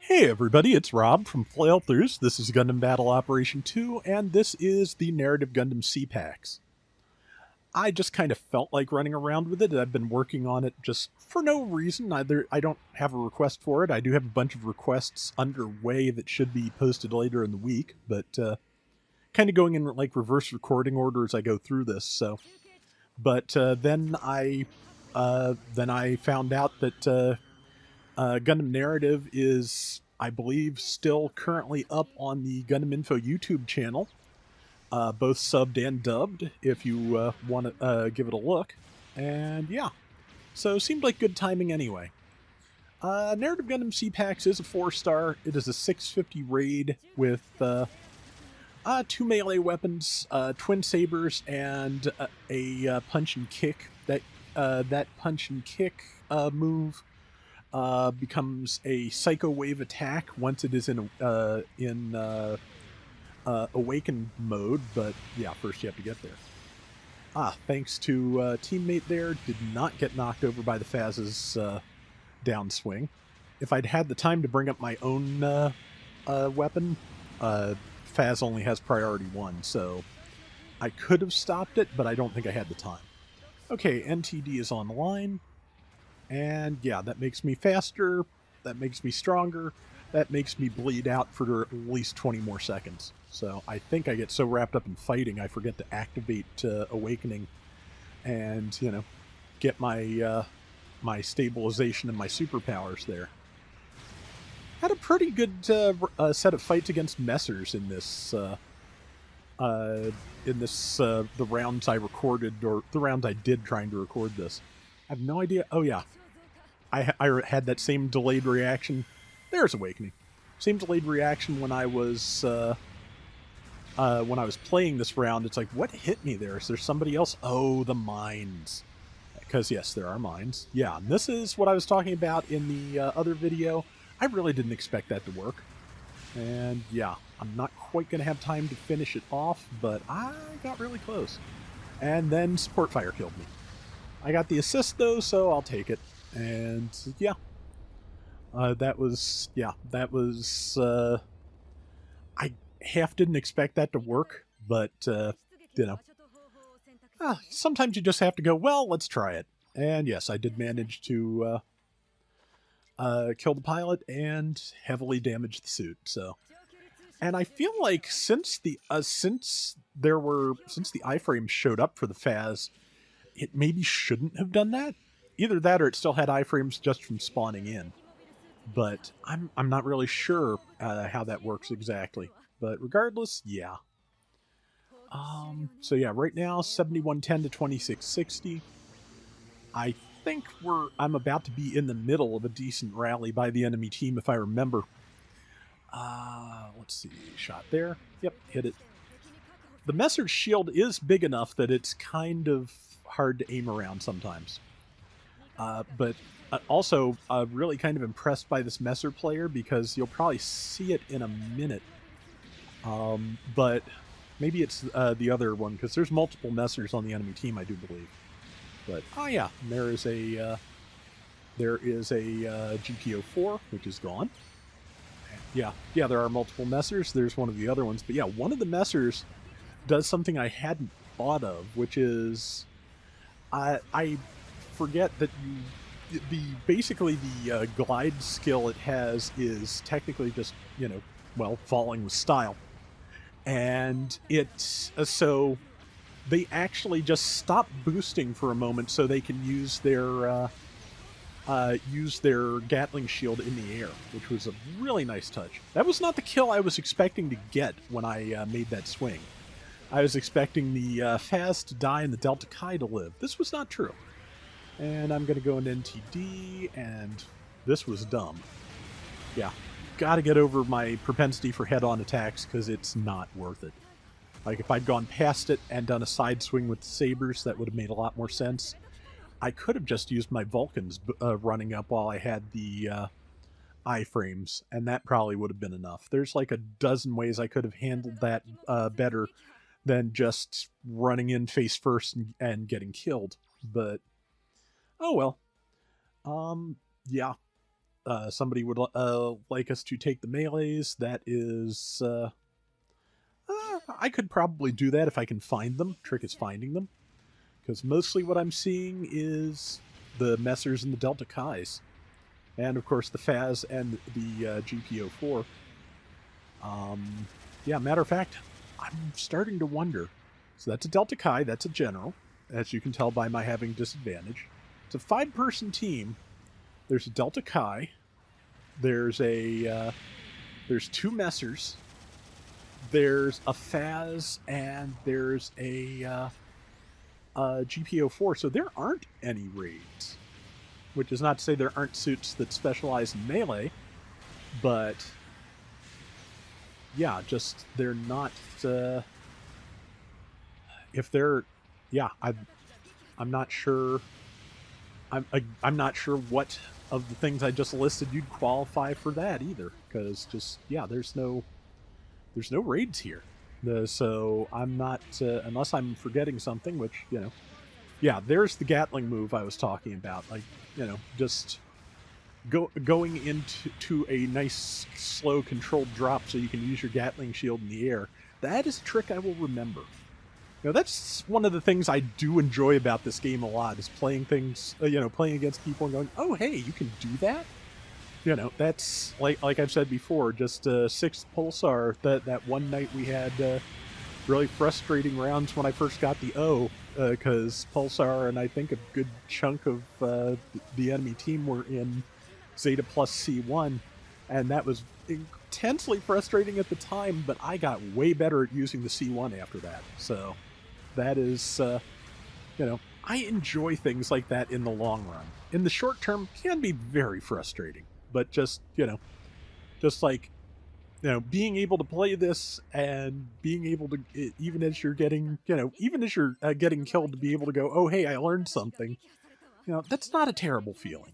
Hey everybody, it's Rob from Flailthroughs. This is Gundam Battle Operation 2, and this is the Narrative Gundam C-Packs. I just kind of felt like running around with it. I've been working on it just for no reason. I don't have a request for it. I do have a bunch of requests underway that should be posted later in the week, but kind of going in like reverse recording order as I go through this. But then I found out that Gundam Narrative is, I believe, still currently up on the GundamInfo YouTube channel, both subbed and dubbed, if you want to give it a look. And yeah, so seemed like good timing anyway. Narrative Gundam C-Packs is a 4-star. It is a 650 raid with 2 melee weapons, twin sabers, and a punch and kick. That punch and kick move becomes a Psycho Wave attack once it is in awakened mode, but yeah, first you have to get there. Thanks to teammate there, did not get knocked over by the Faz's downswing. If I'd had the time to bring up my own weapon, Faz only has priority 1, so I could have stopped it, but I don't think I had the time. Okay, NTD is on the line. And yeah, that makes me faster, that makes me stronger, that makes me bleed out for at least 20 more seconds. So I think I get so wrapped up in fighting I forget to activate Awakening and, you know, get my my stabilization and my superpowers there. Had a pretty good set of fights against messers in this the rounds I recorded, or the rounds I did trying to record this. I have no idea. Oh yeah, I had that same delayed reaction. There's Awakening. Same delayed reaction when I was playing this round. It's like, what hit me there? Is there somebody else? Oh, the mines. Because yes, there are mines. Yeah, and this is what I was talking about in the other video. I really didn't expect that to work. And yeah, I'm not quite going to have time to finish it off, but I got really close. And then support fire killed me. I got the assist though, so I'll take it. And yeah, that was I half didn't expect that to work, but you know, sometimes you just have to go, well, let's try it. And yes, I did manage to kill the pilot and heavily damage the suit. So, and I feel like since the iframes showed up for the Faz, it maybe shouldn't have done that. Either that or it still had iframes just from spawning in. But I'm not really sure how that works exactly. But regardless, yeah. So yeah, right now 7110 to 2660. I think I'm about to be in the middle of a decent rally by the enemy team if I remember. Let's see, shot there. Yep, hit it. The Messer's shield is big enough that it's kind of hard to aim around sometimes. But also really kind of impressed by this Messer player because you'll probably see it in a minute. But maybe it's the other one because there's multiple Messers on the enemy team, I do believe. But oh yeah, there is a GPO4 which is gone. Yeah, there are multiple Messers. There's one of the other ones, but yeah, one of the Messers does something I hadn't thought of, which is I forget that basically the glide skill it has is technically just, you know, well, falling with style, and it's so they actually just stop boosting for a moment so they can use their Gatling shield in the air, which was a really nice touch. That was not the kill I was expecting to get when I made that swing. I was expecting the Faz to die and the Delta Chi to live. This was not true. And I'm going to go into NTD, and this was dumb. Yeah, got to get over my propensity for head-on attacks because it's not worth it. Like, if I'd gone past it and done a side swing with the sabers, that would have made a lot more sense. I could have just used my Vulcans running up while I had the iframes, and that probably would have been enough. There's like a dozen ways I could have handled that better than just running in face first and getting killed. But, oh well. Yeah. somebody would like us to take the melees. That is, I could probably do that if I can find them. Trick is finding them, because mostly what I'm seeing is the Messers and the Delta Kais, and of course the Faz and the GPO4. Yeah, matter of fact, I'm starting to wonder. So that's a Delta Chi, that's a general, as you can tell by my having disadvantage. It's a 5-person team. There's a Delta Chi. There's a there's 2 Messers. There's a Faz, and there's a GPO4. So there aren't any raids, which is not to say there aren't suits that specialize in melee, but yeah, just they're not. If they're, yeah, I'm not sure. I'm not sure what of the things I just listed you'd qualify for that either, because just there's no raids here. So I'm not unless I'm forgetting something, which yeah, there's the Gatling move I was talking about, like just going into a nice slow controlled drop so you can use your Gatling shield in the air. That is a trick I will remember. That's one of the things I do enjoy about this game a lot, is playing things, playing against people and going, oh, hey, you can do that? That's, like I've said before, just 6th Pulsar, that one night we had really frustrating rounds when I first got the O, because Pulsar and I think a good chunk of the enemy team were in Zeta plus C1, and that was intensely frustrating at the time, but I got way better at using the C1 after that. So that is, I enjoy things like that in the long run. In the short term, can be very frustrating, but just, just like, being able to play this and being able to, even as you're getting, even as you're getting killed, to be able to go, oh, hey, I learned something, that's not a terrible feeling.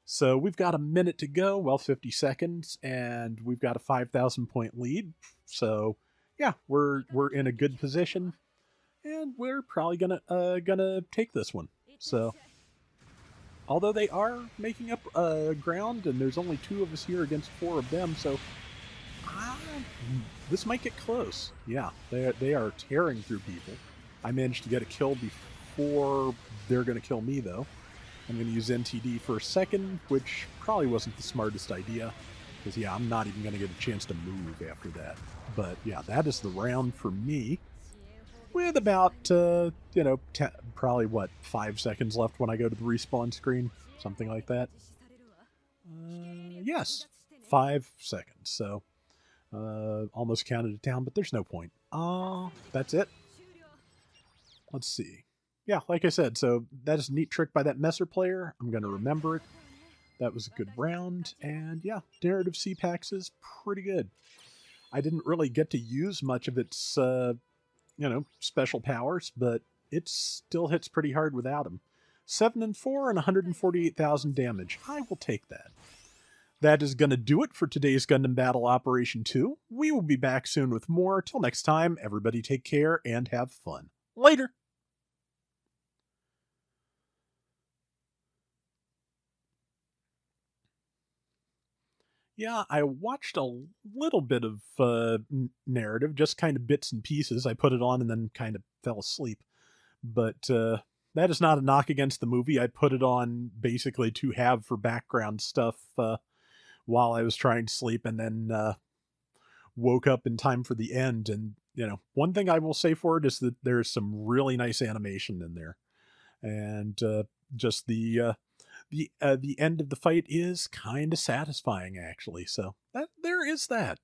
So we've got a minute to go, well, 50 seconds, and we've got a 5,000 point lead. So yeah, we're in a good position, and we're probably gonna take this one. So although they are making up ground, and there's only 2 of us here against 4 of them, so this might get close. Yeah, they are tearing through people. I managed to get a kill before they're going to kill me, though. I'm going to use NTD for a second, which probably wasn't the smartest idea, because yeah, I'm not even going to get a chance to move after that. But yeah, that is the round for me, with about probably what, 5 seconds left when I go to the respawn screen, something like that. Yes, 5 seconds. So almost counted it down, but there's no point. That's it. Let's see. Yeah, like I said, so that is a neat trick by that Messer player. I'm going to remember it. That was a good round. And yeah, narrative CPAX is pretty good. I didn't really get to use much of its, special powers, but it still hits pretty hard without them. 7 and 4 and 148,000 damage. I will take that. That is going to do it for today's Gundam Battle Operation 2. We will be back soon with more. Till next time, everybody take care and have fun. Later! Yeah, I watched a little bit of narrative, just kind of bits and pieces. I put it on and then kind of fell asleep. But that is not a knock against the movie. I put it on basically to have for background stuff while I was trying to sleep, and then woke up in time for the end. And, one thing I will say for it is that there's some really nice animation in there. And just the end of the fight is kind of satisfying, actually. So there is that.